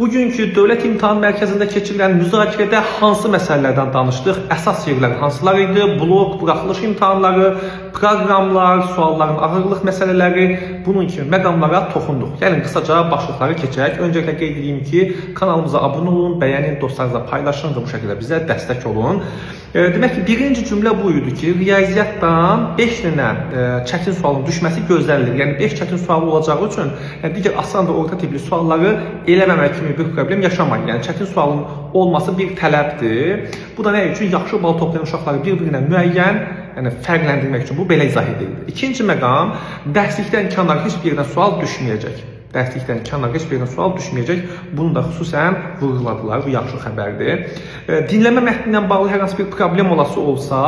Bugünkü Dövlət İmtahan Mərkəzində keçirilən müzakirədə hansı məsələlərdən danışdıq? Əsas yerlər hansılar idi? Blok, buraxılış imtahanları, proqramlar, sualların ağırlıq məsələləri, bunun kimi məqamlara toxunduq. Gəlin qısaca başlıqları keçək. Öncəliklə qeyd edeyim ki, kanalımıza abunə olun, bəyənin, dostlarınızla paylaşın və bu şəkildə bizə dəstək olun. Demək ki, birinci cümlə bu idi ki, riyaziyyatdan 5 dənə çətin sualın düşməsi gözlənilir. Yəni 5 çətin sual olacağı üçün digər asan və orta tipli sualları eləməmək kimi bir problem yaşamayın. Yəni çətin sualın olması bir tələbdir. Bu da nə üçün? Yaxşı bal toplayan uşaqları bir-birinə müəyyən, yəni fərqləndirmək üçün bu belə izah edilir. İkinci məqam, dərslikdən kənar heç bir yerdən sual düşməyəcək. Dərslikdən kənar heç bir yerdən sual düşməyəcək. Bunu da xüsusən vurğuladılar. Bu yaxşı xəbərdir. Dinləmə mətni ilə bağlı hər hansı bir problem olsa,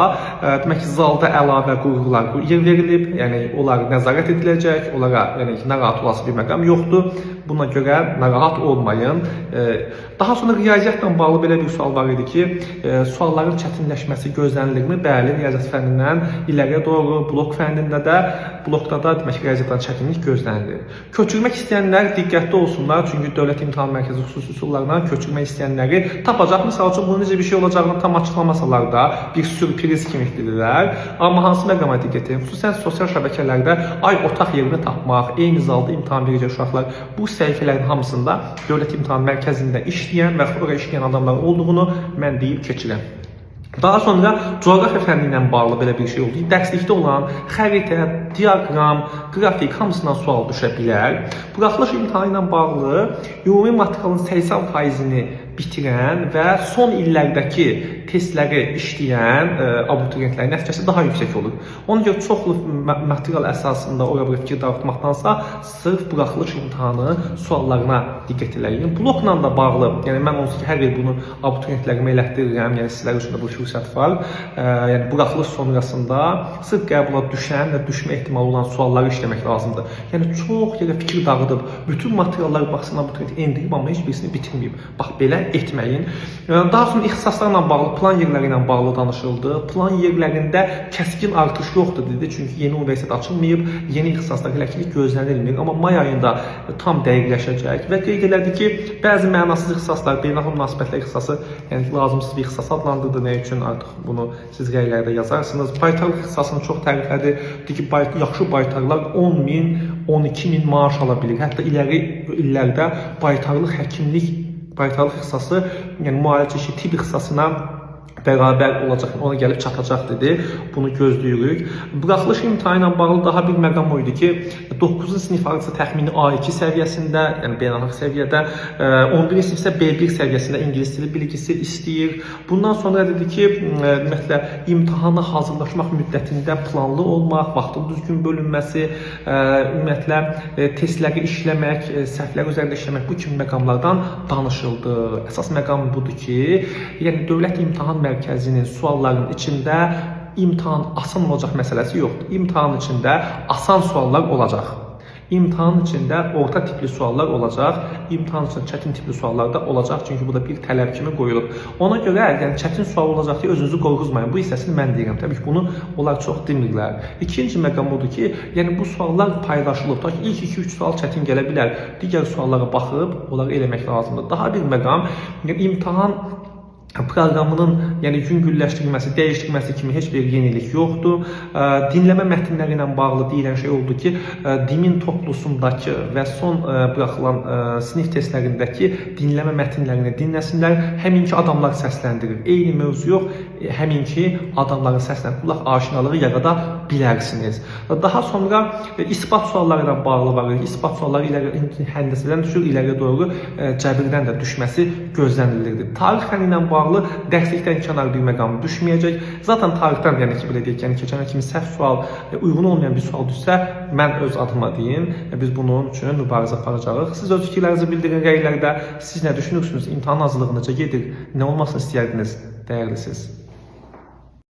demək ki, zalda əlavə qurğular yer verilib. Yəni onlar nəzarət ediləcək. Onlara yəni narahat olası bir məqam yoxdur. Buna görə narahat olmayın. Daha sonra riyaziyyatla bağlı belə bir sual var idi ki, sualların çətinləşməsi gözlənilirmi? Bəli, riyaziyyat fənnindən illəriyə doğru, blok fənnində də, blokda da demək ki, riyaziyyatdan çətinlik gözlənilir. Köçürmək istəyənlər diqqətli olsunlar, çünki Dövlət İmtahan Mərkəzi xüsusi üsullarından köçürmək istəyənləri tapacaq. Misal üçün, bunun necə bir şey olacağını tam açıqlamasalar da bir sürpriz kimi etdirirlər. Amma hansı məqama diqqət edin? Xüsusən sosial şəbəkələrdə otaq yerini tapmaq, eyni zalda imtahan verəcək uşaqlar, bu səhifələrin hamısında Dövlət İmtahan Mərkəzində işləyən və orada işləyən adamlar olduğunu mən deyib keçirəm. Daha sonra coğrafiya fənni ilə bağlı belə bir şey oldu. Dərslikdə olan xəritə, diaqram, qrafik hamısından sual düşə bilər. Buraxılış imtahanı ilə bağlı ümumi materialın 80%-ni bitirən və son illərdəki testləri işləyən abituriyentlərin nəticəsi daha yüksək olur. Ona görə çoxlu material əsasında ora-bura fikir dağıtmaqdansa sırf buraxılış imtahanı suallarına diqqət edin. Blokla da bağlı, yəni mən onsuz ki, hər il bunu abituriyentlərimə elətdirirəm, yəni sizlər üçün də bu fürsət var. Yəni buraxılış sonrasında sırf qəbula düşən və düşmə ehtimalı olan sualları işləmək lazımdır. Yəni çox yerə fikir dağıdıb, bütün materialları baxsın abituriyent endirib, amma heç birisini bitirməyib. Bax belə etməyin. Daha sonra ixtisaslarla bağlı, plan yerləri ilə bağlı danışıldı. Plan yerlərində kəskin artış yoxdur dedi. Çünki yeni universitet açılmayıb, yeni ixtisaslar hələlik gözlənilmir. Amma may ayında tam dəqiqləşəcək və qeyd elədi ki, bəzi mənasız ixtisaslar, beynəlxalq münasibətlər ixtisası, yəni lazımsız bir ixtisas adlandırdı. Nə üçün artıq bunu siz rəylərdə yazarsınız. Baytarlıq ixtisasını çox təriflədi. Dedi ki, yaxşı baytarlar 10.000, 12.000 maaş ala bilir. Hətta iləri illərdə baytarlıq həkimlik ixtisası, yəni müalicə işi, tibb ixtisasına bərabər olacaq, ona gəlib çatacaq dedi. Bunu gözləyirik. Buraxılış imtahanı ilə bağlı daha bir məqam o idi ki, 9-cu sinif arası təxmini A2 səviyyəsində, yəni beynəlxalq səviyyədə, 11-ci sinif isə B1 səviyyəsində ingilis dili bilgisi istəyir. Bundan sonra dedi ki, ümumiyyətlə imtahana hazırlaşmaq müddətində planlı olmaq, vaxtın düzgün bölünməsi, ümumiyyətlə testləri işləmək, səhvlər üzərində işləmək, bu kimi məqamlardan danışıldı. Əsas məqam budur ki, yəni Dövlət İmtahan Mərkəzinin suallarının içində imtahan asan olacaq məsələsi yoxdur. İmtahanın içində asan suallar olacaq. İmtahanın içində orta tipli suallar olacaq. İmtahanın içində çətin tipli suallar da olacaq. Çünki bu da bir tələb kimi qoyulub. Ona görə yəni çətin sual olacaq deyə özünüzü qorxuzmayın. Bu hissəsini mən deyirəm. Təbii ki, bunu onlar çox demirlər. İkinci məqam odur ki, yəni bu suallar paylaşılıb. Ta ki, ilk 2-3 sual çətin gələ bilər. Digər suallara baxıb, onları eləmək lazımdır. Daha bir məqam, yəni imtahan proqramının yəni yüngülləşdirilməsi, dəyişdirilməsi kimi heç bir yenilik yoxdur. Dinləmə mətnləri ilə bağlı deyilən şey oldu ki, DİM-in toplusundakı və son buraxılan sinif testlərindəki dinləmə mətnlərini dinləsinlər. Həminki adamlar səsləndirir. Eyni mövzu yox, həminki adamların səslə qulaq aşinalığı yarada bilərsiniz. Daha sonra isbat sualları ilə bağlı var. İsbat sualları iləri həndəsədən düşür, ileriyə doğru cəbirdən də düşməsi gözlənilirdi. Tarix fənni ilə bağlı dərslikdən kənar bir məqam düşməyəcək. Zaten tarixdən yəni ki, belə deyək, yəni keçən kimi səhv sual, uyğun olmayan bir sual düşsə, mən öz adıma deyim, biz bunun üçün mübarizə aparacağıq. Siz öz fikirlərinizi bildirin rəylərdə. Siz nə düşünürsünüz? İmtahan hazırlığı necə gedir? Nə olmasını istəyirdiniz? Dəyərlisiz.